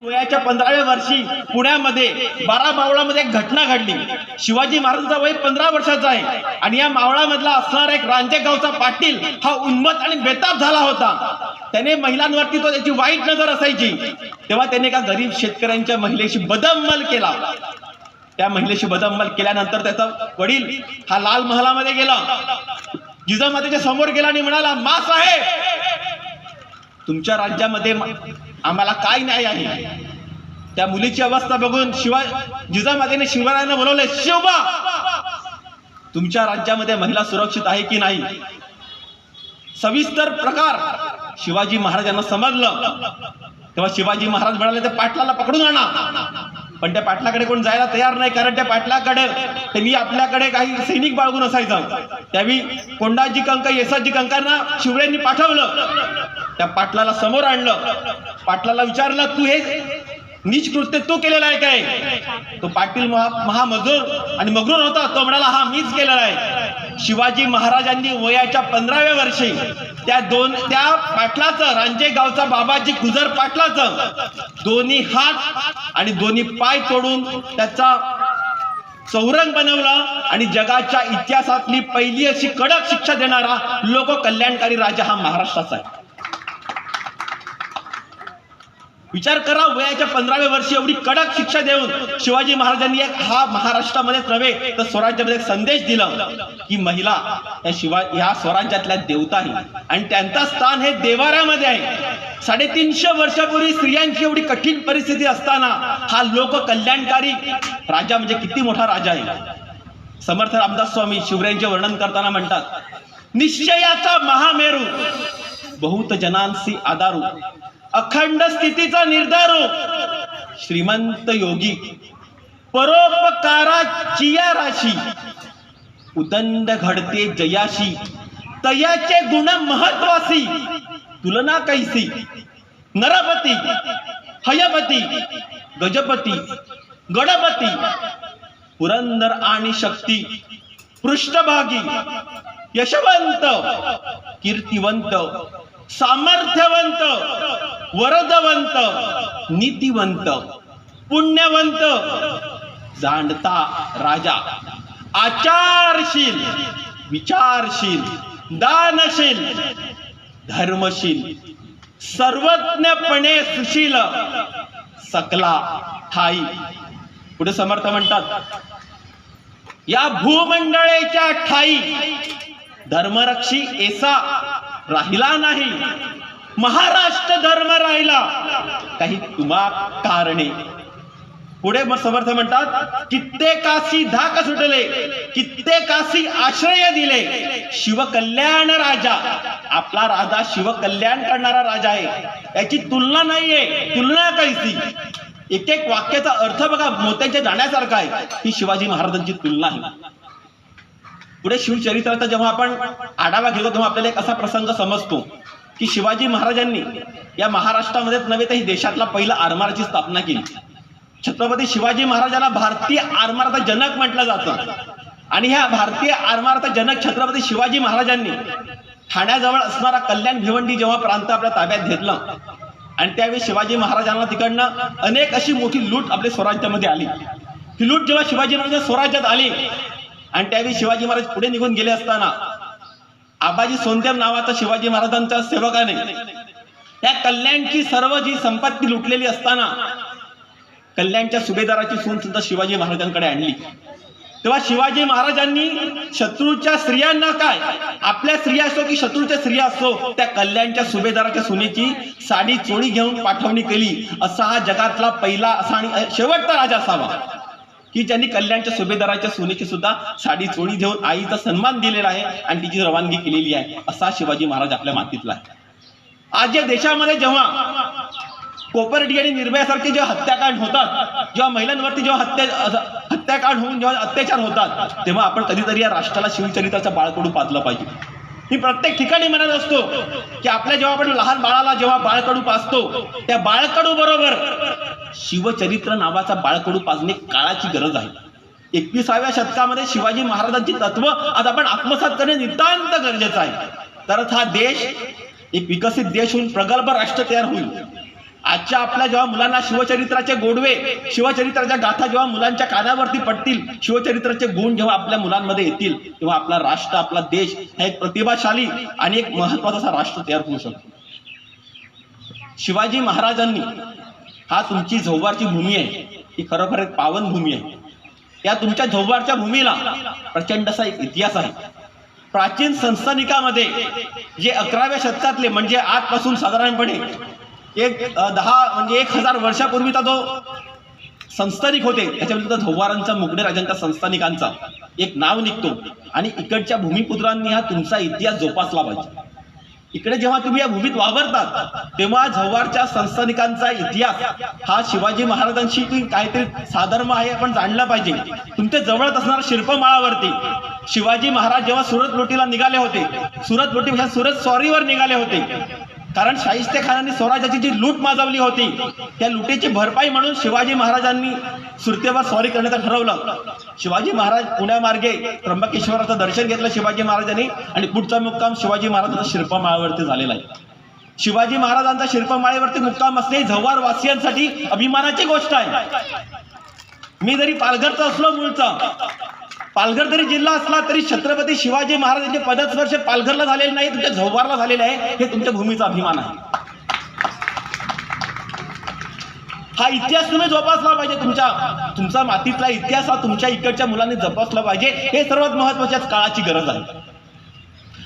वयाच्या 15व्या वर्षी पुण्यामध्ये 12 मावळामध्ये एक घटना घडली। शिवाजी महाराजांचा वय 15 वर्षाचा आहे आणि या मावळामधला असणारा एक रांजेगावचा पाटील हा उन्मत्त आणि बेताब झाला होता। त्याने महिलांवरती तो त्याची वाईट नजर असायची। तेव्हा त्याने एका गरीब शेतकऱ्यांच्या महिलेशी बदअमल केला। त्या महिलेशी बदअमल केल्यानंतर त्याचा वडील हा लाल महालामध्ये गेला, जिजामातेच्या समोर गेला आणि म्हणाला, मा साहेब, तुमच्या राज्यामध्ये आम्हाला काय न्याय आहे? त्या मुलीची अवस्था बघून जिजामातेने शिवरायांना बोलवले, शिवबा, तुमच्या राज्यामध्ये महिला सुरक्षित आहे की नाही? सविस्तर प्रकार शिवाजी महाराजांना समजलं। तेव्हा शिवाजी महाराज म्हणाले, ते पाटलाला पकडून आणा। पण त्या पाटलाकडे कोण जायला तयार नाही, कारण त्या पाटलाकडे त्यांनी आपल्याकडे काही सैनिक बाळगून असायचं। त्यावेळी कोंडाजी कंक, येसाजी कंकांना शिवरायांनी पाठवलं। त्या पाटलाला समोर आणलं, पाटलाला विचारलं, तू हे नीच कृत्य तू केलेलं आहे काय? तो पाटील महामजूर आणि मगरूर होता, तो म्हणाला, हा मीच केलेला आहे। शिवाजी महाराजांनी वयाच्या 15व्या वर्षी त्या पाटलाचं, रांजेगावचा बाबाजी गुजर पाटलाचं दोन्ही हात आणि दोन्ही पाय तोडून त्याचा चौरंग बनवला आणि जगाच्या इतिहासातली पहिली अशी कडक शिक्षा देणारा लोक कल्याणकारी राजा हा महाराष्ट्राचा आहे। विचार करा, वयाच्या 15व्या वर्षी एवढी कडक शिक्षा देऊन शिवाजी महाराजांनी हा महाराष्ट्रामध्येच नव्हे तर स्वराज्यामध्ये एक संदेश दिला की महिला या स्वराज्यातल्या देवता आहे आणि त्यांचा स्थान हे देवाऱ्यामध्ये आहे। 350 वर्षापूर्वी स्त्रियांची एवढी कठीण परिस्थिती असताना हा लोक कल्याणकारी राजा म्हणजे किती मोठा राजा आहे। समर्थ रामदास स्वामी शिवरायांचे वर्णन करताना म्हणतात, निश्चयाचा महामेरू, बहुत जनांसी आधारू, अखंड स्थितीचा निर्धारू, श्रीमंत योगी, परोपकाराची राशी, उदंड घडते जयाशी, तयाचे गुण महत्वासी, तुलना कैसी, नरपती, हयपती, गजपती, गणपती, पुरंदर आणि शक्ती, पृष्ठभागी, यशवंत, कीर्तिवंत, सामर्थ्यवंत, वरदवंत, नीतिवंत, पुण्यवंत, जाणता राजा, आचारशील, विचारशील, दानशील, धर्मशील, सर्वज्ञपणे सुशील, सकला ठाई। पुढे समर्थ म्हणतात, या भूमंडळेच्या ठाई धर्मरक्षी ऐसा राहिला नाही, महाराष्ट्र धर्म राहिला काही तुम्हा कारणे। पुढे समर्थ म्हणतात, कित्येकासी धाक सुटले, कित्येकासी आश्रय दिले, शिवकल्याण राजा, आपला राजा शिवकल्याण करणारा राजा आहे, याची तुलना नाहीये, तुलना कैसी। एक एक वाक्याचा अर्थ बघा, मोत्यांच्या जाण्यासारखा आहे। ही शिवाजी महाराजांची तुलना आहे। पुढे शिवचरित्राचा जेव्हा आपण आढावा घेतो तेव्हा आपल्याला एक असा प्रसंग समजतो की शिवाजी महाराजांनी या महाराष्ट्रामध्येच नव्हे तर देशातला पहिला आरमाराची स्थापना केली। छत्रपती शिवाजी महाराजांना भारतीय आरमाराचा जनक म्हटलं जातं आणि ह्या भारतीय आरमाराचा जनक छत्रपती शिवाजी महाराजांनी ठाण्याजवळ असणारा कल्याण भिवंडी जेव्हा प्रांत आपल्या ताब्यात घेतलं आणि त्यावेळी शिवाजी महाराजांना तिकडनं अनेक अशी मोठी लूट आपल्या स्वराज्यामध्ये आली। ही लूट जेव्हा शिवाजी महाराजांच्या स्वराज्यात आली आणि त्यावेळी शिवाजी महाराज पुढे निघून गेले असताना आबाजी सोनदेव नावाचा शिवाजी महाराजांच्या सेवकाने त्या कल्याणची सर्व जी संपत्ती लुटलेली असताना कल्याणच्या सुभेदाराची सून सुद्धा शिवाजी महाराजांकडे आणली। तेव्हा शिवाजी महाराजांनी शत्रूच्या स्त्रियांना काय, आपल्या स्त्रिया असो की शत्रूच्या स्त्रिया असो, त्या कल्याणच्या सुभेदाराच्या सुनेची साडी चोळी घेऊन पाठवणी केली। असा हा जगातला पहिला असा आणि शेवटचा राजा असावा की ज्यांनी कल्याणच्या सुभेदाराच्या सुनेची सुद्धा साडी चोळी घेऊन आईचा सन्मान दिलेला आहे आणि तिची रवानगी केलेली आहे। असा शिवाजी महाराज आपल्या मातीतला आहे। आज या देशामध्ये जेव्हा कोपर्डी आणि निर्भयासारखे जेव्हा हत्याकांड होतात, जेव्हा महिलांवरती जेव्हा हत्याकांड होऊन जेव्हा अत्याचार होतात, तेव्हा आपण कधीतरी या राष्ट्राला शिवचरित्राचा बाळकडू पाजलं पाहिजे। मी प्रत्येक ठिकाणी म्हणत असतो की आपल्या जेव्हा आपण लहान बाळाला जेव्हा बाळकडू पाजतो, त्या बाळकडू बरोबर शिवचरित्र नावाचा बाळकडू पाजणे काळाची गरज आहे। 21व्या शतकामध्ये शिवाजी महाराजांची तत्व आज आपण आत्मसात करणे नितांत गरजेचं आहे। तरच हा देश एक विकसित देश होऊन प्रगल्भ राष्ट्र तयार होईल। आजच्या आपल्या जेव्हा मुलांना शिवचरित्राचे गोडवे, शिवचरित्राच्या गाथा जेव्हा मुलांच्या कानावरती पडतील, शिवचरित्राचे गुण जेव्हा आपल्या मुलांमध्ये येतील, तेव्हा आपला राष्ट्र, आपला देश हा एक प्रतिभाशाली आणि एक महत्वाचा असा राष्ट्र तयार होऊ शकतो. शिवाजी महाराजांनी हा तुमची झोवारची भूमी आहे, ही खरोखर एक पावन भूमी आहे. या तुमच्या झोवारच्या भूमीला प्रचंड असा एक इतिहास आहे. प्राचीन संस्थानिकामध्ये जे 11व्या शतकातले म्हणजे आजपासून साधारणपणे 1000 वर्षापूर्वीचा जो संस्थानिक होते, त्याच्यामध्ये झोवारांचा, मुगडे राजांचा, संस्थानिकांचा एक नाव निघतो. आणि इकडच्या भूमिपुत्रांनी हा तुमचा इतिहास जोपासला पाहिजे. इकडे जेव्हा तुम्ही या भूमीत वावरतात तेव्हा झोवारच्या संस्थानिकांचा इतिहास हा शिवाजी महाराजांशी काहीतरी साधर्म आहे आपण जाणलं पाहिजे. तुमच्या जवळच असणाऱ्या शिल्पमाळावरती शिवाजी महाराज जेव्हा सुरत लोटीला निघाले होते, सुरत लोटीपेक्षा सुरत स्वारीवर निघाले होते, कारण शाहिस्ते खानाने स्वराज्याची जी लूट माजवली होती त्या लुटीची भरपाई म्हणून शिवाजी महाराजांनी सुरतेवर स्वारी करण्याचं ठरवलं. शिवाजी महाराज पुण्यामार्गे त्र्यंबकेश्वराचं दर्शन घेतलं शिवाजी महाराजांनी आणि पुढचा मुक्काम शिवाजी महाराजांचा शिल्पमाळेवरती झालेला आहे. शिवाजी महाराजांचा शिल्पमाळेवरती मुक्काम असणे झोवार वासियांसाठी अभिमानाची गोष्ट आहे. मी जरी पालघरचा असलो, मूळचा पालघर जरी जिल्हा असला तरी छत्रपती शिवाजी महाराजांचे पदस्पर्श पालघरला झालेले नाही, तुमच्या झोवारला झालेले आहे. हे तुमच्या भूमीचा अभिमान आहे. हा इतिहास तुम्ही जोपासला पाहिजे. तुमचा मातीतला इतिहास हा तुमच्या इकडच्या मुलांनी जोपासला पाहिजे. हे सर्वात महत्वाच्या काळाची गरज आहे.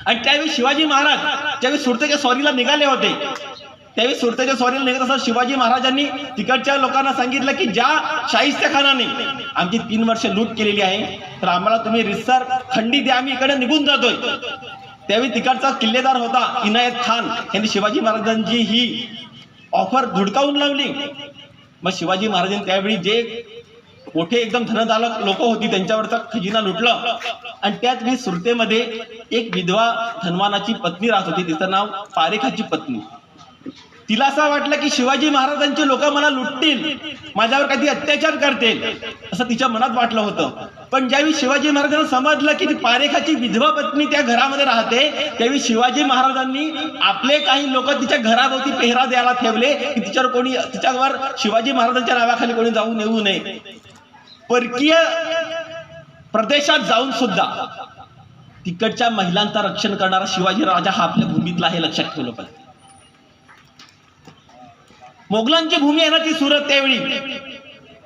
आणि त्यावेळी शिवाजी महाराज ज्यावेळी सुरतेच्या स्वारीला निघाले होते, त्यावेळी सुरतेच्या स्वारीला निघत असताना शिवाजी महाराजांनी तिकडच्या लोकांना सांगितलं की ज्या शाहिस्ते खानाने आमची 3 वर्ष लूट केलेली आहे, तर आम्हाला तुम्ही रितसर खंडी द्या, आम्ही इकडे निघून जातोय. त्यावेळी तिकडचा किल्लेदार होता इनायत खान, यांनी शिवाजी महाराजांची ही ऑफर धुडकावून लावली. मग शिवाजी महाराजांनी त्यावेळी जे मोठे एकदम धनदालक लोक होती त्यांच्यावरचा खजिना लुटलं. आणि त्यात मी सुरतेमध्ये एक विधवा धनवानाची पत्नी राहत होती, तिचं नाव पारेखाची पत्नी. तिला असं वाटलं की शिवाजी महाराजांचे लोक मला लुटतील, माझ्यावर काही अत्याचार करतील, असं तिच्या मनात वाटलं होतं. पण ज्यावेळी शिवाजी महाराजांना समजलं की ती पारेखाची विधवा पत्नी त्या घरामध्ये राहते, त्यावेळी शिवाजी महाराजांनी आपले काही लोक तिच्या घराभोवती पेहरा द्यायला ठेवले की तिच्यावर शिवाजी महाराजांच्या नावाखाली कोणी जाऊन येऊ नये. परकीय प्रदेशात जाऊन सुद्धा तिकडच्या महिलांचं रक्षण करणारा शिवाजी राजा हा आपल्या भूमीतला हे लक्षात ठेवलं पाहिजे. मोगलांची भूमी आहे ना ती सुरत त्यावेळी,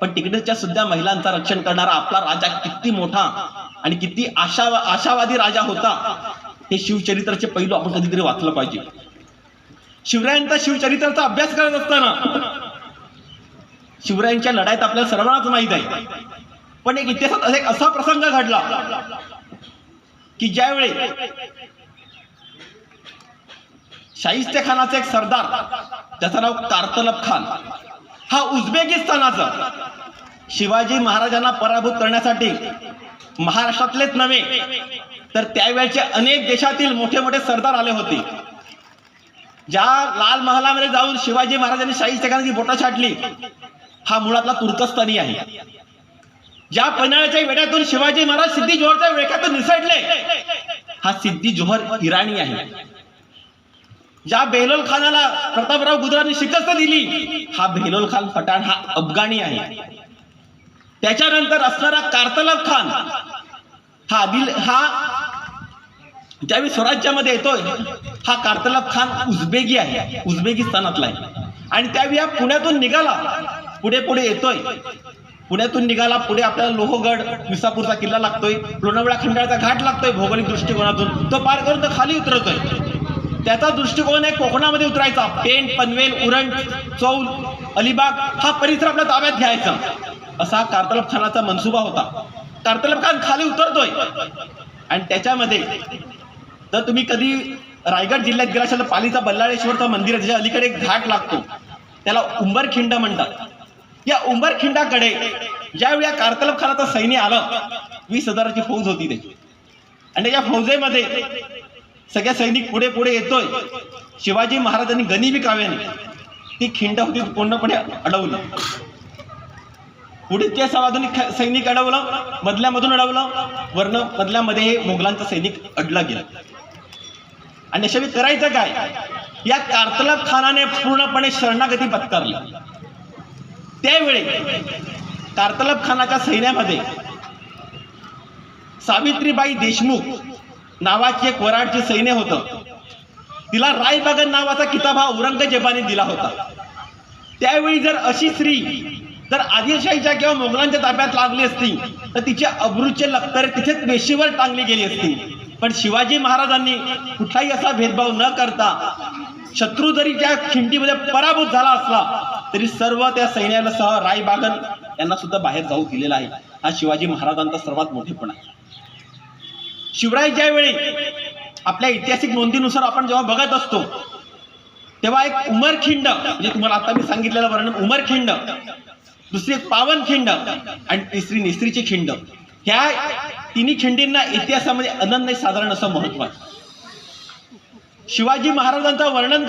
पण तिकडच्या सुद्धा महिलांचं रक्षण करणारा आपला राजा किती मोठा आणि किती आशावादी राजा होता, हे शिवचरित्राचे पैलू आपण कधीतरी वाचलं पाहिजे. शिवरायांचा शिवचरित्राचा अभ्यास करत असताना शिवरायांच्या लढाईत आपल्याला सर्वांनाच माहित आहे, पण एक इतिहासात एक असा प्रसंग घडला की ज्यावेळी शाहिस्ते खानाचा एक सरदार त्याचं नाव कारतलब खान, हा उझबेकिस्तानाचा शिवाजी महाराजांना पराभूत करण्यासाठी महाराष्ट्रातलेच नव्हे तर त्यावेळचे अनेक देशातील मोठे मोठे सरदार आले होते. ज्या लाल महालामध्ये जाऊन शिवाजी महाराजांनी शाहिस्ते खानाची बोटं छाटली हा मुळातला तुर्कस्तानी आहे. ज्या पन्हाळ्याच्या वेढ्यातून शिवाजी महाराज सिद्धी जोहरच्या वेढ्यातून निसटले हा सिद्धी जोहर इराणी आहे. ज्या बेहलोल खानाला प्रतापराव गुजरांनी शिकस्त दिली हा बेहलोल खान पठाण हा अफगाणी आहे. त्याच्यानंतर असणारा कारतलब खान हा ज्यावेळी स्वराज्यामध्ये येतोय हा कारतलब खान उझबेकी आहे, उझबेकिस्तानातला आहे. आणि त्यावेळी हा पुण्यातून निघाला, पुढे येतोय, पुण्यातून निघाला, पुढे आपल्याला लोहगड विसापूरचा किल्ला लागतोय, लोणावळा खंडाळ्याचा घाट लागतोय. भौगोलिक दृष्टिकोनातून तो पार करून तो खाली उतरतोय. त्याचा दृष्टिकोन आहे कोकणामध्ये उतरायचा, पेण, पनवेल, उरण, चौल, अलिबाग हा परिसर आपल्या ताब्यात घ्यायचा, असा कारतलब खानाचा मनसुबा होता. कारतलब खान खाली उतरतोय आणि त्याच्यामध्ये जर तुम्ही कधी रायगड जिल्ह्यात गेला असाल तर पालीचा बल्लाळेश्वरचं मंदिर आहे, त्याच्या अलीकडे एक घाट लागतो, त्याला उंबरखिंड म्हणतात. या उंबरखिंडाकडे ज्यावेळी कारतलब खानाचं सैन्य आलं, 20,000ची फौज होती त्याची, आणि त्याच्या फौजेमध्ये सगळ्या सैनिक पुढे येतोय. शिवाजी महाराजांनी गनिमी काव्याने ती खिंड होती पूर्णपणे अडवली. पुढे त्या सवाधुनिक सैनिक अडवलं, मधल्यामधून अडवलं, वर्ण मधल्यामध्ये हे मोगलांचं सैनिक अडलं गेलं. आणि अशावेळी करायचं काय, या कारतलब खानाने पूर्णपणे शरणागती पत्करली. त्यावेळी कारतलब खानाच्या सैन्यामध्ये सावित्रीबाई देशमुख नावाची एक वराडचे सैन्य होतं. तिला रायबहादूर नावाचा किताब हा औरंगजेबाने दिला होता. त्यावेळी जर अशी स्त्री जर आदिलशाहीच्या किंवा मोगलांच्या ताब्यात लागली असती तर तिच्या अब्रूचे लक्तर तिथेच वेशीवर टांगली गेली असती. पण शिवाजी महाराजांनी कुठलाही असा भेदभाव न करता शत्रू जरी त्या खिंडीमध्ये पराभूत झाला असला तरी सर्व त्या सैन्याला सह रायबहादूर यांना सुद्धा बाहेर जाऊ दिलेला आहे. हा शिवाजी महाराजांचा सर्वात मोठेपणा आहे. शिवराय ज्यावेळी आपल्या ऐतिहासिक नोंदीनुसार आपण जेव्हा बघत असतो तेव्हा एक उमरखिंड, म्हणजे तुम्हाला आता मी सांगितलेलं वर्णन उमरखिंड, दुसरी एक पावनखिंड आणि तिसरी नेसरीची खिंड, ह्या तिन्ही खिंडींना इतिहासामध्ये अनन्य साधारण असं महत्व आहे. शिवाजी महाराजांचं वर्णन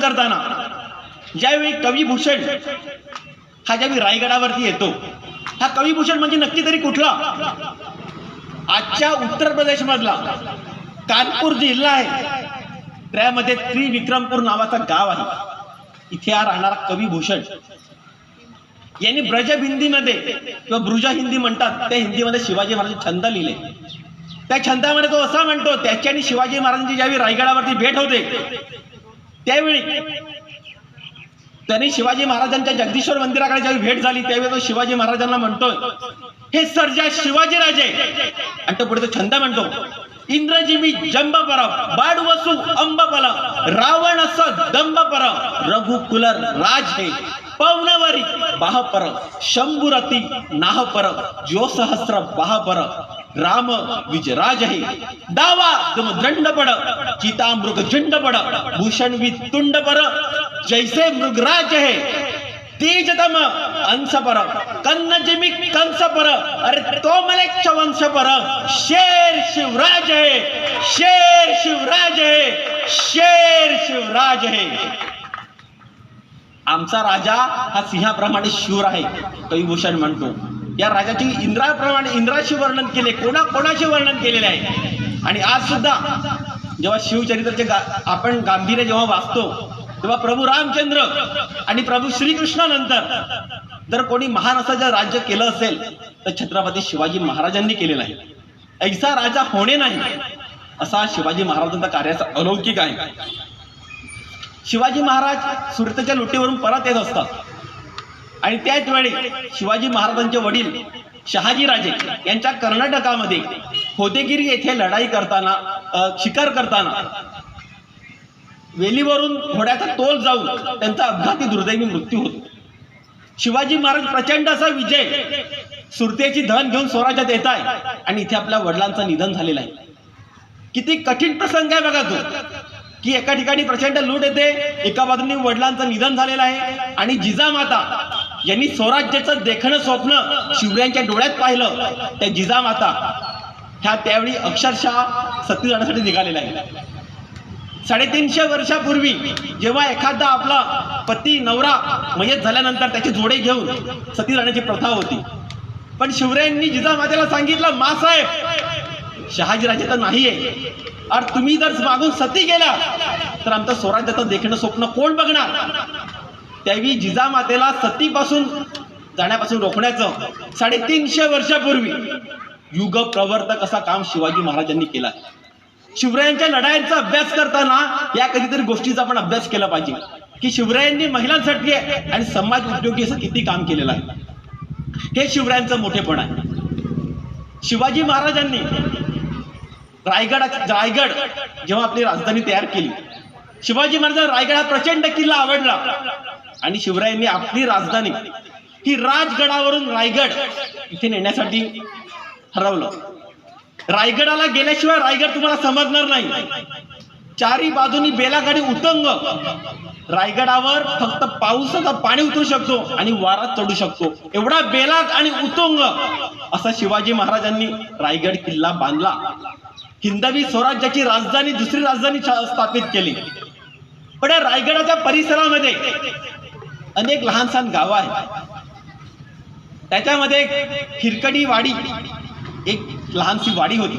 करताना ज्यावेळी कविभूषण हा ज्यावेळी रायगडावरती येतो, हा कविभूषण म्हणजे नक्की तरी कुठला? आजच्या उत्तर प्रदेश मधला कानपूर जिल्हा आहे, त्यामध्ये त्रिविक्रमपूर नावाचं गाव आहे. इथे राहणारा कविभूषण यांनी ब्रज हिंदीमध्ये किंवा ब्रुज हिंदी म्हणतात त्या हिंदीमध्ये शिवाजी महाराज छंद लिहिले. त्या छंदामध्ये तो असा म्हणतो, त्याची आणि शिवाजी महाराजांची ज्यावेळी रायगडावरती भेट होते त्यावेळी त्यांनी शिवाजी महाराजांच्या जगदीश्वर मंदिराकडे ज्यावेळी भेट झाली त्यावेळी तो शिवाजी महाराजांना म्हणतोय, हे सर्जा शिवाजी राजे, आणि तो पुढे तो छंद म्हणतो, इंद्रजिमी जंब पर बाडवसु अंब पल रावण अस दंब पर रघुकुलर राज हे पवनवरी बाह पर शंभुरती नाह पर जो सहस्र बाह पर राम विजराज हे दावा तुम दंड पड चिता मृग झुंड पड भूषण तुंड पर जैसे मृगराज है तेजतम अंश पर कन्न जिमी कंस पर अरे तो मलेच्छ वंश पर शेर शिवराज है, शेर शिवराज है, शेर शिवराज है. आमचा राजा हा सिंहाप्रमाणे शूर आहे कविभूषण म्हणतो. या राजाची इंद्राशी वर्णन केले, कोणाशी वर्णन केलेले आहे. आणि आज सुद्धा जेव्हा शिवचरित्राचे आपण गांभीर्य जेव्हा वाचतो तेव्हा प्रभू रामचंद्र आणि प्रभू श्रीकृष्णानंतर जर कोणी महान असं जर राज्य केलं असेल तर छत्रपती शिवाजी महाराजांनी केलेलं आहे. ऐसा राजा होणे नाही असा शिवाजी महाराजांचा कार्याचा अलौकिक आहे. शिवाजी महाराज सुरतेच्या लुटीवरून परत येत असतात आणि त्याच वेळी शिवाजी महाराजांचे वडील शहाजीराजे यांच्या कर्नाटकामध्ये होदेगिरी येथे लढाई करताना शिकार करताना वेलीवरून घोड्याचा तोल जाऊन त्यांचा अपघाती दुर्दैवी मृत्यू होतो. शिवाजी महाराज प्रचंड असा विजय सुरतेची धन घेऊन स्वराज्यात येत आहे आणि इथे आपल्या वडिलांचं निधन झालेलं आहे. किती कठीण प्रसंग आहे बघा तो, की एका ठिकाणी प्रचंड लूट येते, एका बाजूने वडिलांचं निधन झालेलं आहे आणि जिजामाता यांनी स्वराज्याचं देखणं स्वप्न शिवरायांच्या डोळ्यात पाहिलं. त्या जिजामाता ह्या त्यावेळी अक्षरशः सती जाण्यासाठी निघालेल्या आहेत. 350 वर्षापूर्वी जेव्हा एखादा आपला पती नवरा मयत झाल्यानंतर त्याचे जोडे घेऊन सती जाण्याची प्रथा होती, पण शिवरायांनी जिजामातेला सांगितलं, मासाहेब शहाजीराजे तर नाहीये, आणि तुम्ही जर मागून सती गेला तर आमचं स्वराज्याचं देखणं स्वप्न कोण बघणार. त्यावेळी जिजामातेला सतीपासून जाण्यापासून रोखण्याचं 350 वर्षापूर्वी युग प्रवर्तक असा काम शिवाजी महाराजांनी केला. शिवरायांच्या लढायांचा अभ्यास करताना या कधीतरी गोष्टीचा आपण अभ्यास केला पाहिजे की शिवरायांनी महिलांसाठी आणि समाज उपयोगी असं किती काम केलेलं आहे. हे शिवरायांचं मोठेपण आहे. शिवाजी महाराजांनी रायगड जेव्हा आपली राजधानी तयार केली, शिवाजी महाराजांना रायगड हा प्रचंड किल्ला आवडला आणि शिवरायांनी आपली राजधानी ही राजगडावरून रायगड इथे नेण्यासाठी ठरवलं. रायगडाला गेल्याशिवाय रायगड तुम्हाला समजणार नाही. चारी बाजूनी बेलागाडी उतंग, रायगडावर फक्त पावसाचं पाणी उतरू शकतो आणि वारा चढू शकतो, एवढा बेलाग आणि उतुंग असा शिवाजी महाराजांनी रायगड किल्ला बांधला. हिंदवी स्वराज्याची राजधानी, दुसरी राजधानी स्थापित केली. पण रायगडाच्या परिसरामध्ये अनेक लहान सहान गावं आहेत. त्याच्यामध्ये हिरकडी वाडी एक लहानशी वाडी होती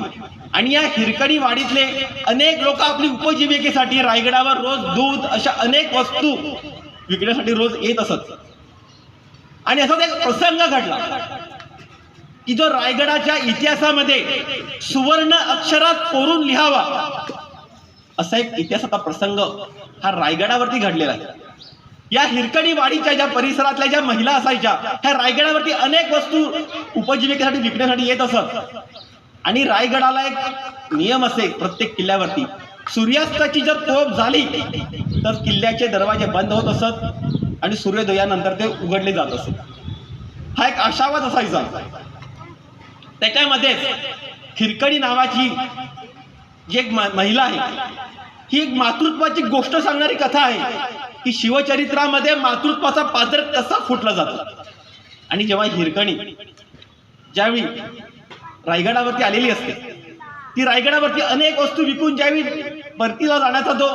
आणि या हिरकणी वाडीतले अनेक लोक आपली उपजीविकेसाठी रायगडावर रोज दूध अशा अनेक वस्तू विकण्यासाठी रोज येत असत. आणि असाच एक प्रसंग घडला की जो रायगडाच्या इतिहासामध्ये सुवर्ण अक्षरात कोरून लिहावा असा एक इतिहासाचा प्रसंग हा रायगडावरती घडलेला आहे. या हिरकणी वाडीच्या ज्या परिसरातल्या ज्या महिला असायच्या ह्या रायगडावरती अनेक वस्तू उपजीविकेसाठी विकण्यासाठी येत असत. आणि रायगडाला एक नियम असे, प्रत्येक किल्ल्यावरती सूर्यास्ताची जर तोफ झाली तर किल्ल्याचे दरवाजे बंद होत असत आणि सूर्योदयानंतर ते उघडले जात असत. हा एक आशावाद असायचा. त्याच्यामध्येच हिरकणी नावाची जी एक महिला आहे ही एक मातृत्वाची गोष्ट सांगणारी कथा आहे की शिवचरित्रामध्ये मातृत्वाचा पाझर कसा फुटला जातो. आणि जेव्हा हिरकणी ज्यावेळी रायगडावरती आलेली असते ती रायगडावरती अनेक वस्तू विकून ज्यावेळी परतीला जाण्याचा जो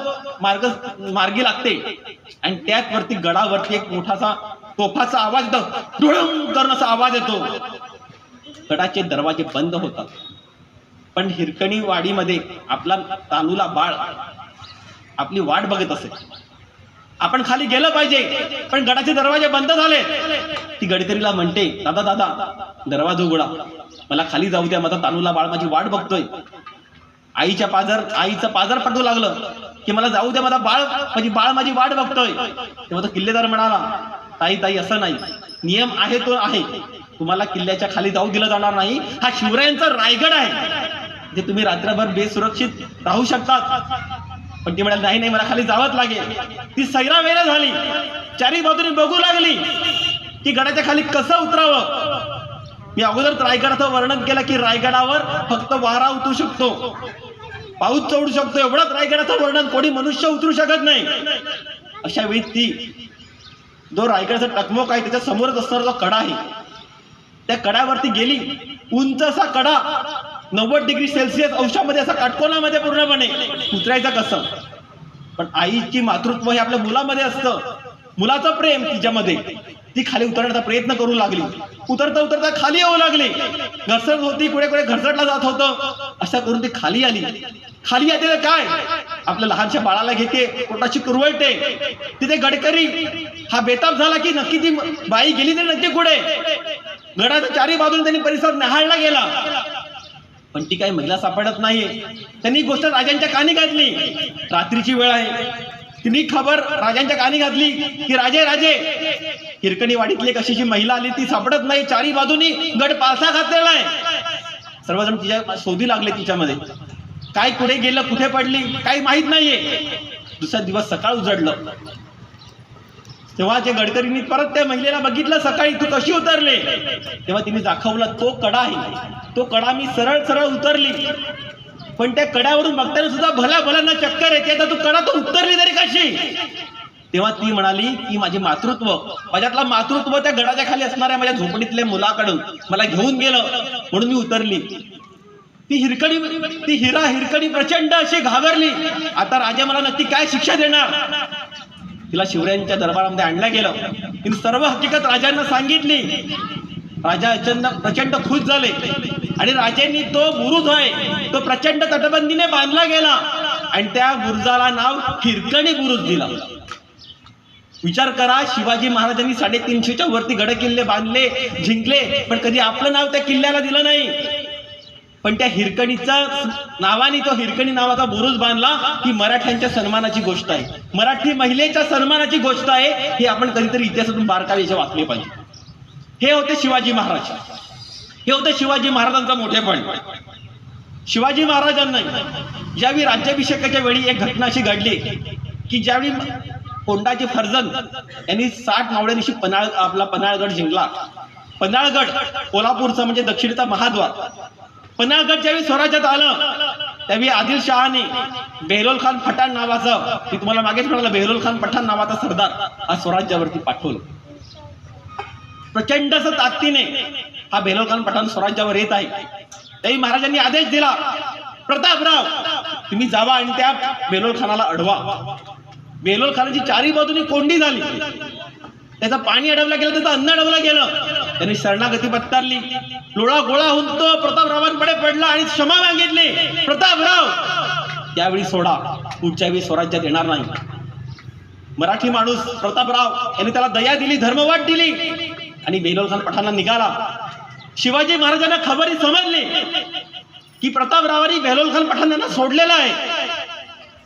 मार्गी लागते आणि त्याच वरती गडावरती एक मोठासा तोफाचा आवाज येतो, धुळम करून असा आवाज येतो. गडाचे दरवाजे बंद होतात. पण हिरकणी वाडीमध्ये आपला तानूला बाळ आपली वाट बघत असे. आपण खाली गेलं पाहिजे पण गडाचे दरवाजे बंद झाले. ती गडकरीला म्हणते, दादा दादा दरवाजा उघडा, मला खाली जाऊ द्या, माझा तानूला बाळ माझी वाट बघतोय. आईचं पाजर पटू लागलं की मला जाऊ द्या, माझा बाळ माझी वाट बघतोय. तेव्हा तो किल्लेदार म्हणाला, ताई ताई असं नाही, नियम आहे तो आहे, तुम्हाला किल्ल्याच्या खाली जाऊ दिलं जाणार नाही. हा शिवरायांचा रायगड आहे, जे तुम्ही रात्रभर बेसुरक्षित राहू शकतात. पण ती म्हणाली, नाही नाही, मला खाली जावंच लागेल. ती सैरा वेरा झाली, चारी बाजूने बघू लागली की गडाच्या खाली कसं उतरावं. मी अगोदर रायगडाचं वर्णन केलं की रायगडावर फक्त वारा उतरू शकतो, पाऊस चढू शकतो, एवढंच रायगडाचं वर्णन, कोणी मनुष्य उतरू शकत नाही. अशा वेळी ती जो रायगडाचा टकमक आहे त्याच्या समोरच असणारा जो कडा आहे त्या कडावरती गेली. उंच असा कडा 90 डिग्री सेल्सिअस अंशामध्ये असा काटकोनामध्ये पूर्णपणे उतरायचं कसं. पण आईची मातृत्व हे आपल्या मुलामध्ये असतं, मुलाचं प्रेम तिच्यामध्ये. ती खाली उतरण्याचा प्रयत्न करू लागली, उतरता उतरता खाली येऊ लागली, घसरत होती, कुठे कुठे घसरटला जात होतं. अशा करून ती खाली आली. खाली येते तर काय, आपल्या लहानशा बाळाला घेते, पोटाची कुरवळते. तिथे गडकरी हा बेताब झाला की नक्की ती बाई गेली तरी नक्की कुठे. गडाच्या चारी बाजूने त्यांनी परिसर न्याहाळला गेला पण ती काही महिला सापडत नाहीये. त्यांनी गोष्ट राजांच्या कानी घातली. रात्रीची वेळ आहे, तिने खबर राजांच्या कानी घातली की राजे राजे हिरकणी वाडीतली एक अशी महिला आली, ती सापडत नाही. चारी बाजूनी गड पालथा घातलेला आहे. सर्वजण तिच्या शोधी लागले, तिच्यामध्ये काय कुठे गेलं, कुठे पडली काही माहित नाहीये. दुसरा दिवस सकाळ उजडलं तेव्हा जे गडकरींनी परत त्या महिलेला बघितलं, सकाळी तू कशी उतरले. तेव्हा तिने दाखवलं तो कडा आहे, तो कडा मी सरळ सरळ उतरली. पण त्या कड्यावरून बघताना सुद्धा भल्या भल्यांना चक्कर येते, तर तू कडा तो उतरली तरी कशी. तेव्हा ती म्हणाली की माझे मातृत्व, माझ्यातला मातृत्व त्या गडाच्या खाली असणाऱ्या माझ्या झोपडीतल्या मुलाकडून मला घेऊन गेलं म्हणून मी उतरली. ती हिरकणी प्रचंड अशी घाबरली. आता राजा मला नक्की काय शिक्षा देणार. तिला शिवरायांच्या दरबारामध्ये आणलं गेलं. तिने सर्व हकीकत राजांना सांगितली. राजा प्रचंड खुश झाले आणि राजांनी तो बुरुज आहे तो प्रचंड तटबंदीने बांधला गेला आणि त्या बुरुजाला नाव हिरकणी बुरुज दिला. विचार करा, शिवाजी महाराजांनी 350च्या वरती गड किल्ले बांधले, जिंकले, पण कधी आपलं नाव त्या किल्ल्याला दिलं नाही. पण त्या हिरकणीच्या नावाने तो हिरकणी नावाचा बुरुज बांधला ही मराठ्यांच्या सन्मानाची गोष्ट आहे, मराठी महिलेच्या सन्मानाची गोष्ट आहे. हे आपण कधीतरी इतिहासातून बारकावे वाचले पाहिजे. हे होते शिवाजी महाराज, हे होते शिवाजी महाराजांचं मोठेपण. शिवाजी महाराजांना ज्यावेळी राज्याभिषेकाच्या वेळी एक घटना अशी घडली की ज्यावेळी कोंडाजी फर्जंद यांनी 60 मावळ्यांशी आपला पन्हाळगड जिंकला. पन्हाळगड कोल्हापूरचा म्हणजे दक्षिणेचा महाद्वार. पन्हाळगड ज्यावेळी स्वराज्यात आलं त्यावेळी आदिलशहाने बेहलोल खान पठाण नावाचा, मी तुम्हाला मागेच म्हणाला, बेहलोल खान पठाण नावाचा सरदार हा स्वराज्यावरती पाठवलं. प्रचंड असं ताकदीने हा बेहलोल खान पठाण स्वराज्यावर येत आहे. त्यावेळी महाराजांनी आदेश दिला, प्रतापराव तुम्ही जावा आणि त्या बेहलोल खानाला अडवा. बेहलोल खानाची चारी बाजूनी कोंडी झाली, त्याचं पाणी अडवलं गेलं, त्याचं अन्न अडवलं गेलं. त्यांनी शरणागती पत्करली. लोळा गोळा होऊन तो प्रतापरावांकडे पडला आणि क्षमा मागितली. प्रतापराव, त्यावेळी सोडा, पुढच्या वेळी स्वराज्यात येणार नाही. मराठी माणूस प्रतापराव यांनी त्याला दया दिली, धर्मवाट दिली आणि बेलोल खान पठाणला निघाला. शिवाजी महाराजांना खबरी समजली की प्रतापरावांनी बेलोल खान पठाण यांना सोडलेलं आहे.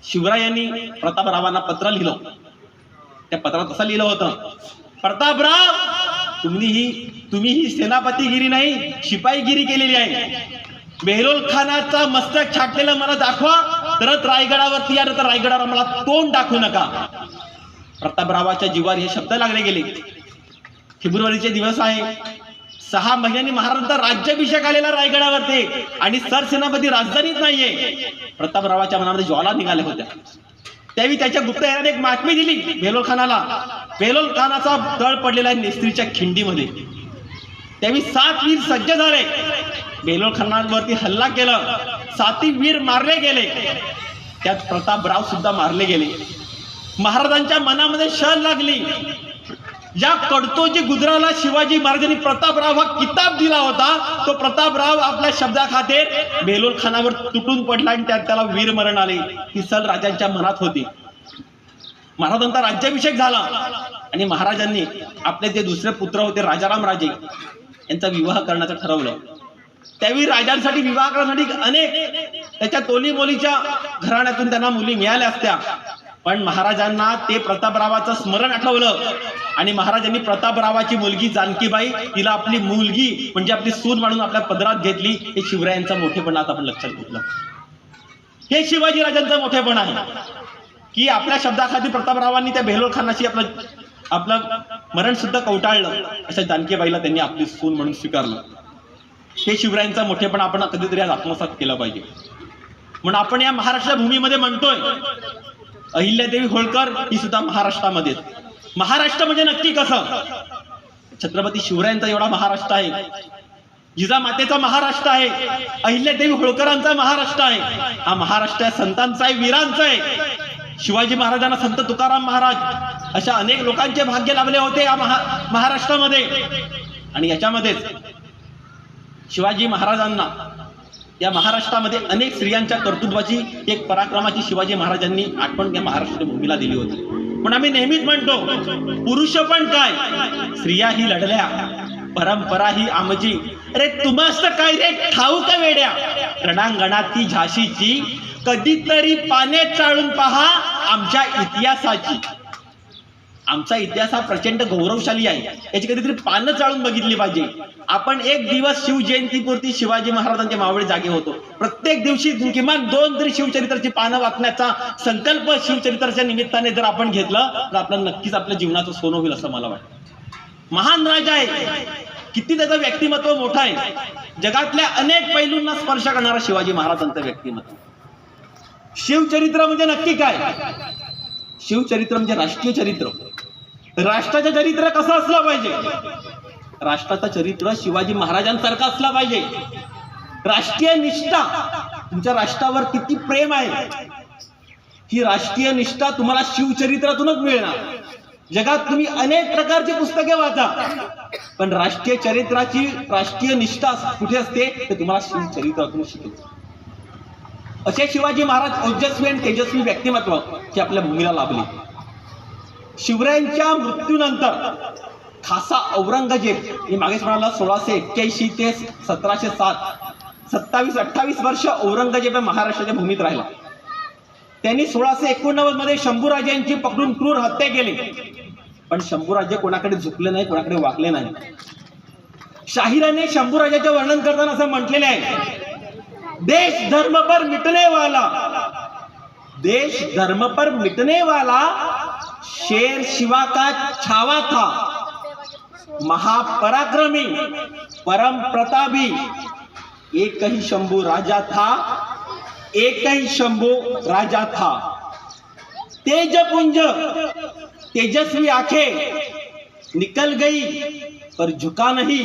शिवरायांनी प्रतापरावांना पत्र लिहिलं. त्या पत्रात असं लिहिलं होतं, प्रतापराव, तुम्ही ही सेनापतीगिरी नाही, शिपाईगिरी केलेली आहे. बेलोल खानाचा मस्तक छाटलेलं मला दाखवा, तरच रायगडावरती या, तर रायगडावर मला तोंड दाखवू नका. प्रतापरावाच्या जीवावर हे शब्द लागले गेले. फेब्रुवारीचे दिवस आहे. 6 महिन्यांनी महाराजांचा राज्याभिषेक आलेला रायगडावरती आणि सरसेनापती राजधानीत नाहीये. प्रतापरावाच्या मनामध्ये ज्वाला निघाल्या होत्या. त्यावेळी त्याच्या गुप्तहेराने एक बातमी दिली बेलोल खानाला. बेलोल खानाचा तळ पडलेला आहे नेस्त्रीच्या खिंडीमध्ये. त्यावेळी 7 वीर सज्ज झाले. बेलोल खानावरती हल्ला केला. 7 वीर मारले गेले. त्यात प्रतापराव सुद्धा मारले गेले. महाराजांच्या मनामध्ये शल लागली. ज्या कडतोजी गुजराला शिवाजी महाराजांनी प्रतापराव हा किताब दिला होता, तो प्रतापराव आपल्या शब्दाखातीर बेलोल खानावर तुटून पडला आणि त्यात त्याला वीर मरण आले. ही सल राजांच्या मनात होती. महाराजांचा राज्याभिषेक झाला आणि महाराजांनी आपले जे दुसरे पुत्र होते राजाराम राजे यांचा विवाह करण्याचं ठरवलं. त्यावेळी राजांसाठी विवाह करण्यासाठी अनेक त्याच्या तोलीमोलीच्या घराण्यातून त्यांना मुली मिळाल्या असत्या, पण महाराजांना ते प्रतापरावाचं स्मरण आठवलं आणि महाराजांनी प्रतापरावाची मुलगी जानकीबाई तिला आपली मुलगी म्हणजे आपली सून म्हणून आपल्या पदरात घेतली. हे शिवरायांचा मोठेपणा आता आपण लक्षात घेतलं. हे शिवाजी राजांचं मोठेपण आहे की आपल्या शब्दाखाती प्रतापरावांनी त्या बेलोल खानाशी आपलं मरण सुद्धा कवटाळलं. अशा जानकीबाईला त्यांनी आपली सून म्हणून स्वीकारलं. हे शिवरायांचा मोठेपणा आपण कधीतरी आज आत्मसात केला पाहिजे. म्हणून आपण या महाराष्ट्र भूमीमध्ये म्हणतोय अहिल्यादेवी होळकर ही सुद्धा महाराष्ट्रामध्ये. महाराष्ट्र म्हणजे नक्की कसं? छत्रपती शिवरायांचा एवढा महाराष्ट्र आहे, जिजामातेचा महाराष्ट्र आहे, अहिल्यादेवी होळकरांचा महाराष्ट्र आहे. हा महाराष्ट्र संतांचा आहे, वीरांचा आहे. शिवाजी महाराजांना संत तुकाराम महाराज अशा अनेक लोकांचे भाग्य लाभले होते या महाराष्ट्रामध्ये. आणि याच्यामध्येच शिवाजी महाराजांना या महाराष्ट्रामध्ये अनेक स्त्रियांच्या कर्तृत्वाची एक पराक्रमाची शिवाजी महाराजांनी आठवण या महाराष्ट्र भूमीला दिली होती. पण आम्ही नेहमीच म्हणतो पुरुष पण काय, स्त्रिया ही लढल्या, परंपरा ही आमची. अरे तुम्हास काय रे ठाऊक वेड्या, रणांगणात ती झाशीची, कधीतरी पाने चाळून पहा आमच्या इतिहासाची. आमचा इतिहास हा प्रचंड गौरवशाली आहे, याची कधीतरी पानं चाळून बघितली पाहिजे. आपण एक दिवस शिवजयंतीपुरती शिवाजी महाराजांच्या मावळे जागे होतो. प्रत्येक दिवशी किमान 2 तरी शिवचरित्राची पानं वाचण्याचा संकल्प शिवचरित्राच्या निमित्ताने जर आपण घेतलं तर आपलं नक्कीच आपल्या जीवनाचं सोनं होईल असं मला वाटतं. महान राजा आहे, किती त्याचं व्यक्तिमत्व मोठं आहे. जगातल्या अनेक पैलूंना स्पर्श करणारा शिवाजी महाराजांचं व्यक्तिमत्व. शिवचरित्र म्हणजे नक्की काय? शिवचरित्र म्हणजे राष्ट्रीय चरित्र. राष्ट्राचं चरित्र कसं असलं पाहिजे? राष्ट्राचं चरित्र शिवाजी महाराजांसारखं असलं पाहिजे. राष्ट्रीय निष्ठा, तुमच्या राष्ट्रावर किती प्रेम आहे, ही राष्ट्रीय निष्ठा तुम्हाला शिवचरित्रातूनच मिळणार. जगात तुम्ही अनेक प्रकारची पुस्तके वाचा, पण राष्ट्रीय चरित्राची राष्ट्रीय निष्ठा कुठे असते ते तुम्हाला शिवचरित्रातून शिकेल. असे शिवाजी महाराज ओजस्वी आणि तेजस्वी व्यक्तिमत्व जे आपल्या भूमीला लाभले. शिवरायांच्या मृत्यूनंतर खासा औरंगजेब, मी मागेच म्हणाला 1681 ते 1707 27-28 वर्ष औरंगजेब महाराष्ट्राच्या भूमीत राहिला. त्यांनी 1689 मध्ये शंभूराजांची पकडून क्रूर हत्या केली, पण शंभूराजे कोणाकडे झुकले नाही, कोणाकडे वाकले नाही. शाहिराने शंभूराजाचे वर्णन करताना असं म्हटलेले आहे, देश धर्म पर मिटने वाला, देश धर्म पर मिटने वाला शेर शिवा का छावा था, महापराक्रमी परम प्रतापी एक ही शंभू राजा था, एक ही शंभू राजा था. तेजपुंज तेजस्वी आंखें निकल गई पर झुका नहीं,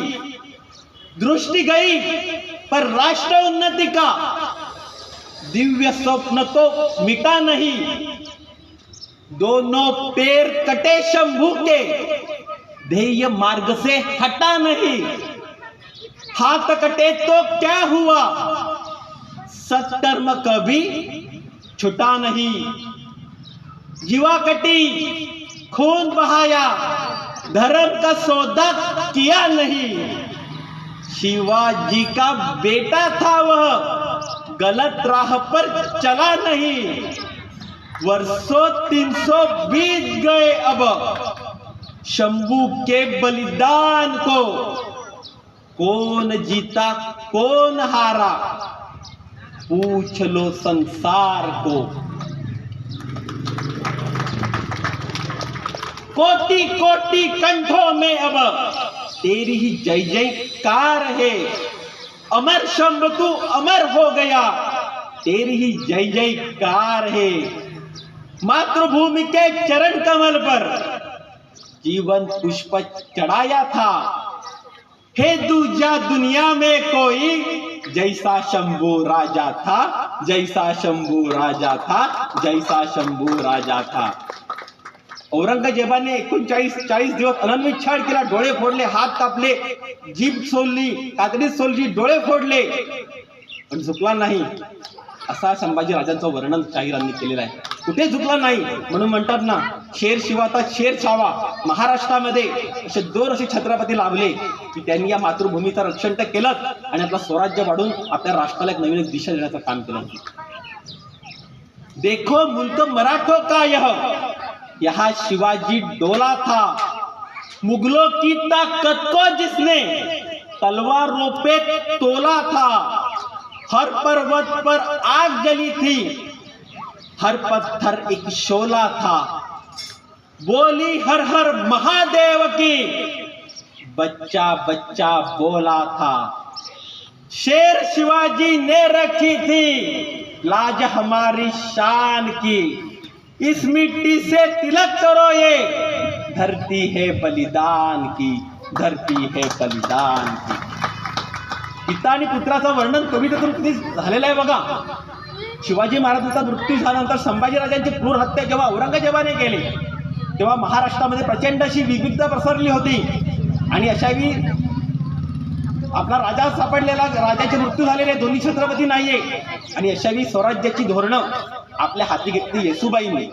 दृष्टि गई पर राष्ट्र उन्नति का दिव्य स्वप्न तो मिटा नहीं. दोनों पैर कटे शंभू के, ध्येय मार्ग से हटा नहीं, हाथ कटे तो क्या हुआ, सत्कर्म कभी छुटा नहीं। जीवा कटी खून बहाया, धर्म का सौदा किया नहीं। शिवाजी का बेटा था वह, गलत राह पर चला नहीं। वर्षों 300 बीत गए अब, शंभू के बलिदान को कौन जीता कौन हारा, पूछ लो संसार को। कोटि कोटि कंठों में अब तेरी ही जय जयकार है। अमर शंभु तू अमर हो गया, तेरी ही जय जयकार है। मातृभूमि के चरण कमल पर जीवन पुष्प चढ़ाया था। हे दूजा दुनिया में कोई जैसा शंभू राजा था, जैसा शंभू राजा था, जैसा शंभू राजा था। औरंगजेबाने 39 दिवस अनन्वित छळ केला, डोळे फोडले, हात कापले, जीभ सोलली, कातडी सोलली, डोळे फोडले, पण झुकला नाही, असा संभाजी राजांचं वर्णन शाहिरांनी केलेलं आहे. कुठे झुकला नाही. म्हणून म्हणतात ना, शेर शिवाता शेर छावा. महाराष्ट्रामध्ये असे 2 असे छत्रपती लाभले की त्यांनी या मातृभूमीचं रक्षण तर केलं आणि आपलं स्वराज्य वाढून आपल्या राष्ट्राला एक नवीन दिशा देण्याचं काम केलं. देखो मुल्क मराठों का यहाँ शिवाजी डोला था, मुगलों की ताकत को जिसने तलवारों पे तोला था। हर पर्वत पर आग जली थी, हर पत्थर एक शोला था। बोली हर हर महादेव की, बच्चा बच्चा बोला था। शेर शिवाजी ने रखी थी लाज हमारी शान की। इस मिट्टी से तिलक करो, ये धरती है बलिदान की, धरती है बलिदान की. पिता आणि पुत्राचं वर्णन कवितेतून किती झालेलं आहे बघा. शिवाजी महाराजांचा मृत्यू झाल्यानंतर संभाजीराजांची क्रूर हत्या जेव्हा औरंगजेबाने केली, तेव्हा महाराष्ट्रामध्ये प्रचंड अशी विविधता पसरली होती. आणि अशावेळी आपला राजा सापडलेला, राजाचे मृत्यू झालेले, दोन्ही छत्रपती नाहीये. आणि अशावेळी स्वराज्याची धोरणं आपल्या हाती घेतली येसूबाईंनी.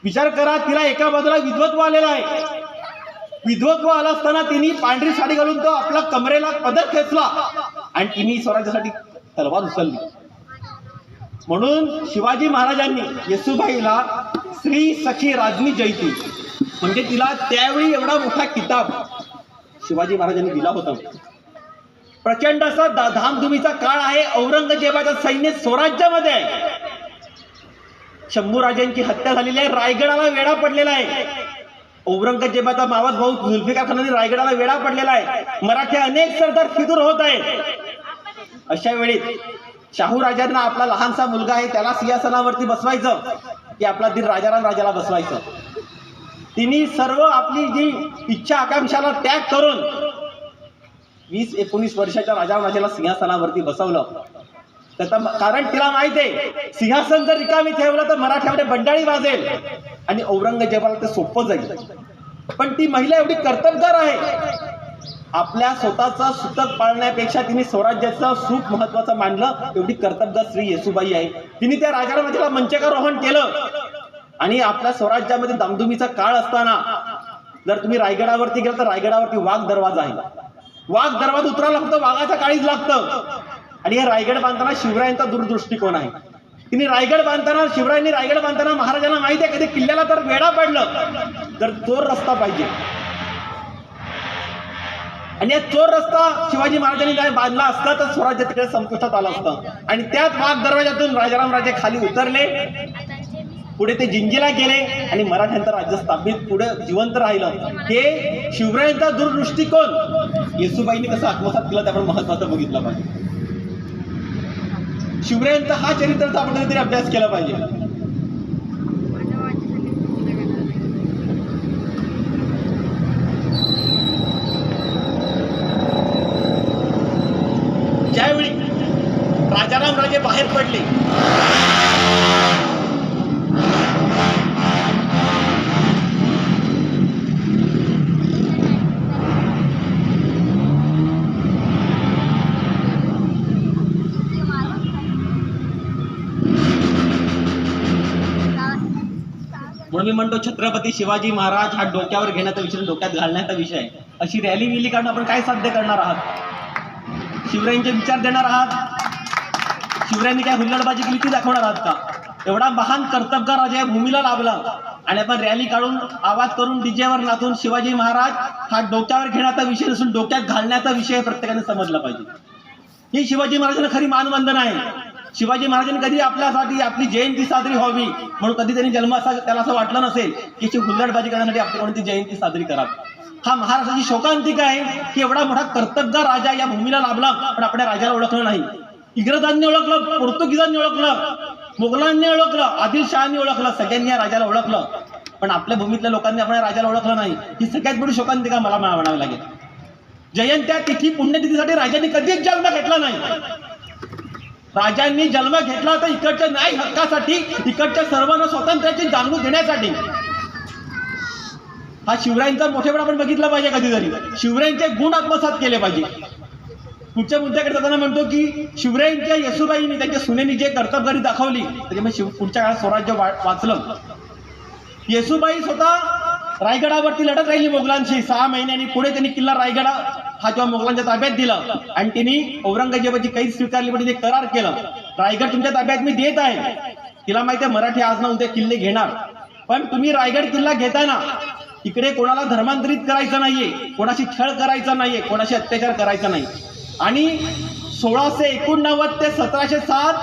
विचार करा, तिला एका बाजूला विधवत्व आलेला आहे. विधवत्व आला असताना तिने पांढरी साडी घालून तो आपला कमरेला पदर खेचला आणि तिने स्वराज्यासाठी तलवार उचलली. म्हणून शिवाजी महाराजांनी येसूबाईला श्री सखी राजनी जयती म्हणजे तिला त्यावेळी एवढा मोठा किताब शिवाजी महाराजांनी दिला होता. प्रचंड असा धामधुमीचा काळ आहे. औरंगजेबाच्या सैन्य स्वराज्यामध्ये आहे. शंभू राजांची हत्या झालेली आहे. रायगडाला वेढा पडलेला आहे. औरंगजेबाचा मावस भाऊ जुल्फिकार खानाने रायगडाला वेढा पडलेला आहे. मराठी अनेक सरदार फितूर होत आहेत. अशा वेळी शाहू राजांना आपला लहानसा मुलगा आहे त्याला सिंहासनावरती बसवायचं की आपला दीर राजाराम राजाला बसवायचं. तिने सर्व आपली जी इच्छा आकांक्षाला त्याग करून 20-19 वर्षाच्या राजाराम राजाला सिंहासनावरती बसवलं. त्याचं कारण तिला माहिती आहे, सिंहासन जर रिकामी ठेवलं तर मराठ्यामध्ये बंडाळी वाजेल आणि औरंगजेबाला ते सोपं जाईल. पण ती महिला एवढी कर्तबगार आहे, आपल्या स्वतःचं सुतक पाळण्यापेक्षा तिने स्वराज्याचं सुख महत्वाचं मानलं. एवढी कर्तबगार स्त्री येसूबाई आहे. तिने त्या राजाराम राजाला मंचकारोहण केलं आणि आपल्या स्वराज्यामध्ये दामधुमीचा काळ असताना जर तुम्ही रायगडावरती गेला तर रायगडावरती वाघ दरवाजा आहे. वाघ दरवाजा उतरायला फक्त वाघाच्या काळीच लागतं. आणि हे रायगड बांधताना शिवरायांचा दूरदृष्टिकोन आहे. तिने रायगड बांधताना, शिवरायांनी रायगड बांधताना महाराजांना माहिती आहे कधी किल्ल्याला तर वेढा पडलं तर चोर रस्ता पाहिजे. आणि या चोर रस्ता शिवाजी महाराजांनी काय बांधला असता तर स्वराज्य तिकडे संपुष्टात आलं असतं. आणि त्याच वाघ दरवाजातून राजाराम राजे खाली उतरले, पुढे ते जिंजीला गेले आणि मराठ्यांचं राज्य स्थापित पुढे जिवंत राहिलं. हे शिवरायांचा दूरदृष्टिकोन येसूबाईंनी कसं आत्मसात केलं त्यामुळे महत्वाचं बघितलं पाहिजे. शिवरायांचा हा चरित्राचा आपण कधीतरी अभ्यास केला पाहिजे. ज्यावेळी राजाराम राजे बाहेर पडले, म्हणून मी म्हणतो छत्रपती शिवाजी महाराज हा डोक्यावर घेण्याचा विषय, डोक्यात घालण्याचा विषय आहे. अशी रॅली विली काढून आपण काय साध्य करणार आहात? शिवरायांचे विचार देणार आहात? शिवरायांनी काय हुल्लडबाजी केली ती दाखवणार आहात का? एवढा महान कर्तबगार राजा या भूमीला लाभला आणि आपण रॅली काढून आवाज करून डीजेवर नाचून शिवाजी महाराज हा डोक्यावर घेण्याचा विषय नसून डोक्यात घालण्याचा विषय प्रत्येकाने समजला पाहिजे. ही शिवाजी महाराजांना खरी मानवंदना आहे. शिवाजी महाराजांनी कधी आपल्यासाठी आपली जयंती साजरी व्हावी म्हणून कधी त्यांनी त्याला असं वाटलं नसेल की हुल्लडबाजी करण्यासाठी आपली कोणती जयंती साजरी करावी. हा महाराष्ट्राची शोकांतिका आहे की एवढा मोठा कर्तबगार राजा या भूमीला लाभला पण आपल्या राजाला ओळखलं नाही. इंग्रजांनी ओळखलं, पोर्तुगीजांनी ओळखलं, मुघलांनी ओळखलं, आदिलशहांनी ओळखलं, सगळ्यांनी या राजाला ओळखलं पण आपल्या भूमीतल्या लोकांनी आपल्या राजाला ओळखलं नाही. ही सगळ्यात मोठी शोकांतिका मला म्हणावी लागेल. जयंत्या तिथी पुण्यतिथीसाठी राजांनी कधीच जन्म घेतला नाही. राजांनी जन्म घेतला तर इकडच्या न्याय हक्कासाठी, इकडच्या सर्वांना स्वातंत्र्याची जाणून देण्यासाठी. हा शिवरायांचा मोठेपणा आपण बघितला पाहिजे. कधीतरी शिवरायांचे गुण आत्मसात केले पाहिजे. पुढच्या मुद्द्याकडे जाताना म्हणतो की शिवरायांच्या येसुबाईंनी त्यांच्या सुनेनी जे कर्तबगारी दाखवली त्याच्यामुळे पुढच्या काळात स्वराज्य वाचलं. येसुबाई स्वतः रायगडावरती लढत राहिली मोगलांशी 6 महिन्यांनी. पुढे त्यांनी किल्ला रायगड हा जेव्हा मोगलांच्या ताब्यात दिला आणि त्यांनी औरंगजेबाची कैद स्वीकारली पण तिने करार केला, रायगड तुमच्या ताब्यात मी देत आहे. तिला माहिती आहे मराठी आज ना उद्या किल्ले घेणार पण तुम्ही रायगड किल्ला घेताना इकडे कोणाला धर्मांतरित करायचं नाहीये, कोणाशी छळ करायचा नाहीये, कोणाशी अत्याचार करायचा नाही. आणि 1689 ते 1707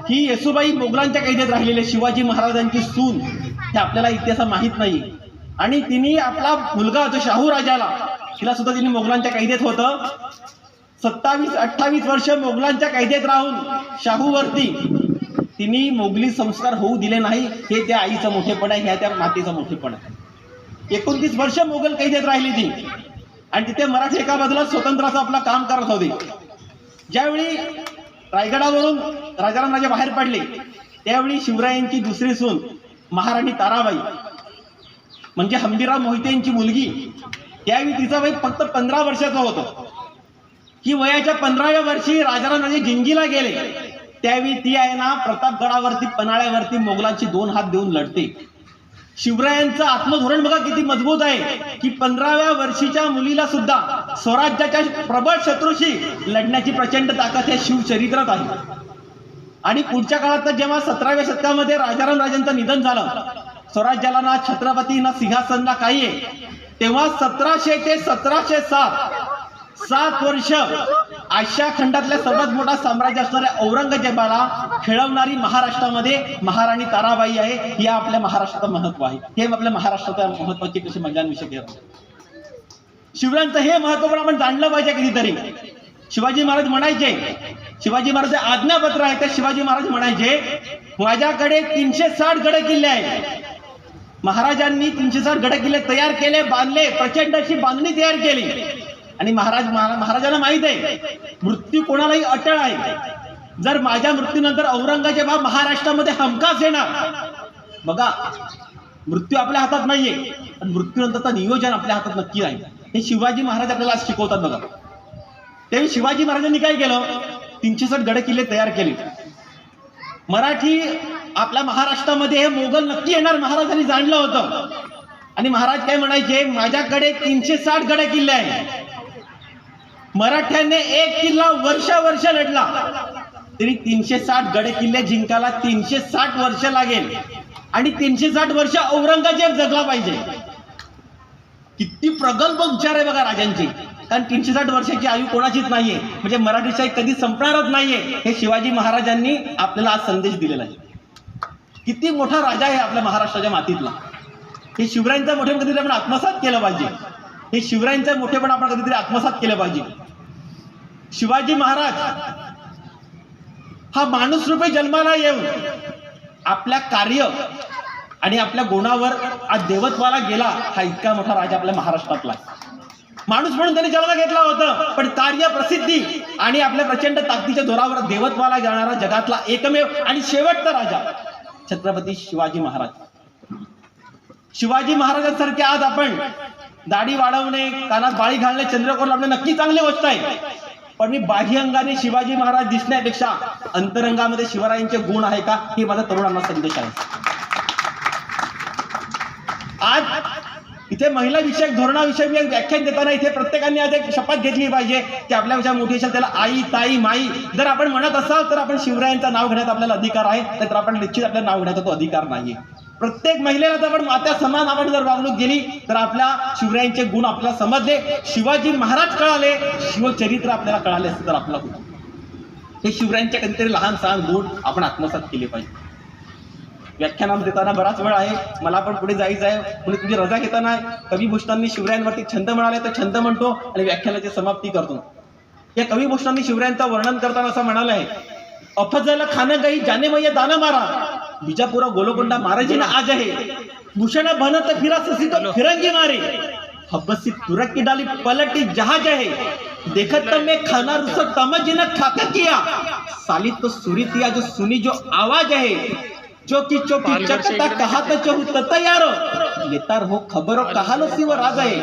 ही येसुबाई मोगलांच्या कैदेत राहिलेले शिवाजी महाराजांची सून, हे आपल्याला इतिहास माहित नाही. आणि तिने आपला मुलगा जो शाहू राजाला तिला सुद्धा तिने मोगलांच्या कैदेत होतं. 27-28 वर्ष मोगलांच्या कैदेत राहून शाहूवरती तिने मोगली संस्कार होऊ दिले नाही. हे त्या आईचं मोठेपण आहे, ह्या त्या मातेचं मोठेपण आहे. 29 वर्ष मोगल कैदेत राहिली ती आणि तिथे मराठी एका बाजूला स्वतंत्राचं आपलं काम करत होते. ज्यावेळी रायगडावरून राजाराम राजे बाहेर पडले त्यावेळी शिवरायांची दुसरी सून महाराणी ताराबाई म्हणजे हंबीरराव मोहिते यांची मुलगी, त्यावेळी तिचा वय फक्त 15 वर्षाचा होतं. ही वयाच्या 15व्या वर्षी राजाराम राजे जिंजीला गेले त्यावेळी ती आहे ना प्रतापगडावरती पन्हाळ्यावरती मोगलांची 2 हात देऊन लढते. शिवरायांचं आत्मधोरण बघा किती मजबूत आहे की 15व्या वर्षीच्या मुलीला सुद्धा स्वराज्याच्या प्रबळ शत्रूशी लढण्याची प्रचंड ताकद या शिवचरित्रात आहे. आणि पुढच्या काळात जेव्हा 17व्या शतकामध्ये राजाराम राजांचं निधन झालं, स्वराज्याला ना छत्रपती ना सिंहासन ना काही आहे, तेव्हा 1700 ते 1707 वर्ष आशिया खंडातल्या सर्वात मोठा साम्राज्य असणाऱ्या औरंगजेबाला खेळवणारी महाराष्ट्रामध्ये महाराणी ताराबाई आहे. हे आपल्या महाराष्ट्राचं महत्व आहे. हे आपल्या महाराष्ट्राच्या महत्वाची कशी महिलांविषयी घेतो. शिवरायांचं हे महत्व पण आपण जाणलं पाहिजे कधीतरी. शिवाजी महाराज म्हणायचे, शिवाजी महाराज आज्ञापत्र आहे ते शिवाजी महाराज म्हणायचे माझ्याकडे 360 गड किल्ले आहेत. महाराजांनी 360 गड किल्ले तयार केले, बांधले, प्रचंड अशी बांधणी तयार केली. आणि महाराजांना माहित आहे मृत्यू कोणालाही अटळ आहे. जर माझ्या मृत्यूनंतर औरंगजेब हा महाराष्ट्रामध्ये हमखास येणार. बघा मृत्यू आपल्या हातात नाहीये पण मृत्यूनंतरचं नियोजन आपल्या हातात नक्की आहे. हे शिवाजी महाराज आपल्याला आज शिकवतात. बघा त्यावेळी शिवाजी महाराजांनी काय केलं, 360 गड किल्ले तयार केले. मराठी आपल्या महाराष्ट्रामध्ये हे मोगल नक्की येणार महाराजांनी जाणलं होतं. आणि महाराज काय म्हणायचे माझ्याकडे 360 गड किल्ले आहेत. मराठ्याने एक किल्ला वर्ष लढला तरी 360 गड किल्ले जिंकायला 360 वर्ष लागेल. आणि 360 वर्ष औरंगजेब जगला पाहिजे. किती प्रगल्भ विचार आहे बघा राजांची. कारण 360 वर्षाची आयु कोणाचीच नाहीये, म्हणजे मराठीशाही कधी संपणारच नाहीये. हे शिवाजी महाराजांनी आपल्याला आज संदेश दिलेला आहे. किती मोठा राजा आहे आपल्या महाराष्ट्राच्या मातीतला. हे शिवरायांचा मोठेपण कधीतरी आपण आत्मसात केलं पाहिजे. हे शिवरायांचा मोठेपण आपण कधीतरी आत्मसात केलं पाहिजे. शिवाजी महाराज हा माणूस रूपी जन्माला येऊन आपल्या कार्य आणि आपल्या गुणावर आज देवत्वाला गेला. हा इतका मोठा राजा आपल्या महाराष्ट्रातला माणूस म्हणून त्यांनी जन्म घेतला होता पण कार्य, प्रसिद्धी आणि आपल्या प्रचंड ताकदीच्या जोरावर देवत्वाला जाणारा जगातला एकमेव आणि शेवटचा राजा छत्रपती शिवाजी महाराज. शिवाजी महाराजांसारखे आज आपण दाढी वाढवणे, कानात बाळी घालणे, चंद्रकोर लावणे नक्की चांगली गोष्ट आहे. पण मी बाह्यंगाने शिवाजी महाराज दिसण्यापेक्षा अंतरंगामध्ये शिवरायांचे गुण आहे का हे माझा तरुणांना संदेश आहे. आज इथे महिला विषयक धोरणाविषयी मी एक व्याख्यान देताना इथे प्रत्येकाने आज एक शपथ घेतली पाहिजे की आपल्यापेक्षा मोठी असेल त्याला आई, ताई, माई जर आपण म्हणत असाल तर आपण शिवरायांचं नाव घेण्यात आपल्याला अधिकार आहे, तर आपण निश्चित आपल्या नाव घेण्याचा तो अधिकार नाहीये. प्रत्येक महिलेला जर आपण मात्या समान आपण जर वागणूक दिली तर आपल्या शिवरायांचे गुण आपल्याला समजले, शिवाजी महाराज कळाले, शिवचरित्र आपल्याला कळाले असते तर आपला गुण हे शिवरायांच्या कधीतरी लहान सहान गुण आपण आत्मसात केले पाहिजे. व्याख्यान देताना बराच वेळ आहे, मला पण पुढे जायचं आहे. पुढे तुझी रजा घेताना कविभूषणांनी शिवरायांवरती छंद म्हणाले तर छंद म्हणतो आणि व्याख्यानाची समाप्ती करतो. या कविभूषणांनी शिवरायांचं वर्णन करताना असं म्हणालं आहे, अफजल खान गई जाने मैया दाना मारा, बिजापुरा गोलकोंडा महाराजी ना आज आहे, भूषण बनत फिरा ससी तो फिरंगी मारे, हब्बसी तुरक की डाली पलटी जहाज है, देखत मैं खाना रुसक तमज न खाका किया, साली तो सुरी तिया जो सुनी जो आवाज है, चौकी चौकी चकता कहा तो चहु तयारो, लेतार हो खबरो कहालो सिव राज आहे.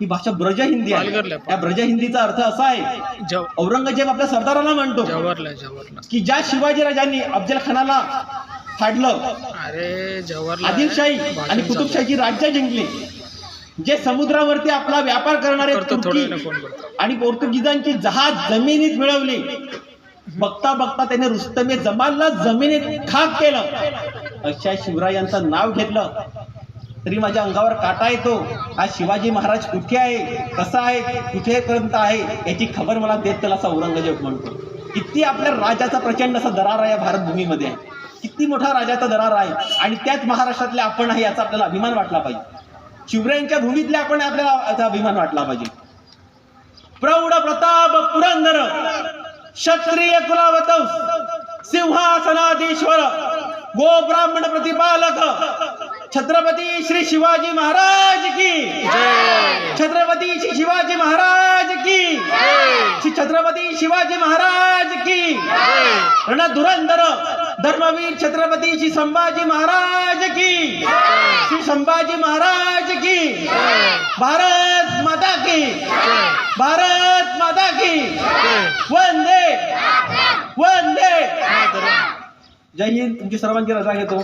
ही भाषा ब्रज हिंदी आहे. या ब्रज हिंदीचा अर्थ असा आहे, औरंगजेब आपल्या सरदाराला म्हणतो की ज्या शिवाजी राजांनी अफजल खानाला फाडलं, आदिलशाही आणि कुतुबशाहीची राज्य जिंकली, जे समुद्रावरती आपला व्यापार करणारे तुर्की आणि पोर्तुगीजांची जहाज जमिनीत मिळवली, बघता बघता त्याने रुस्तमे जमानला जमिनीत खाक केलं, अशा शिवरायांचं नाव घेतलं तरी माझ्या अंगावर काटा येतो. आज शिवाजी महाराज कुठे आहे, कसा आहे, कुठेपर्यंत आहे याची खबर मला देत त्याला असा औरंगजेब म्हणतो. किती आपल्या राजाचा प्रचंड असा दरार आहे या भारतभूमीमध्ये, किती मोठा राजाचा दरार आहे आणि त्याच महाराष्ट्रातले आपण आहे याचा आपल्याला अभिमान वाटला पाहिजे. शिवरायांच्या भूमीतले आपण आपल्याला याचा अभिमान वाटला पाहिजे. प्रौढ प्रताप पुरंदर क्षत्रिय कुलावतौ सिंहासनाधीश्वर गो ब्राह्मण प्रतिपालक छत्रपती श्री शिवाजी महाराज की, छत्रपती श्री शिवाजी महाराज की, श्री छत्रपती शिवाजी महाराज की, रणधुरंधर धर्मवीर छत्रपती श्री संभाजी महाराज की, श्री संभाजी महाराज की, भारत माता की, भारत माता की, वंदे वंदे. जय हिंद. तुमची सर्वांची रजा घेतो.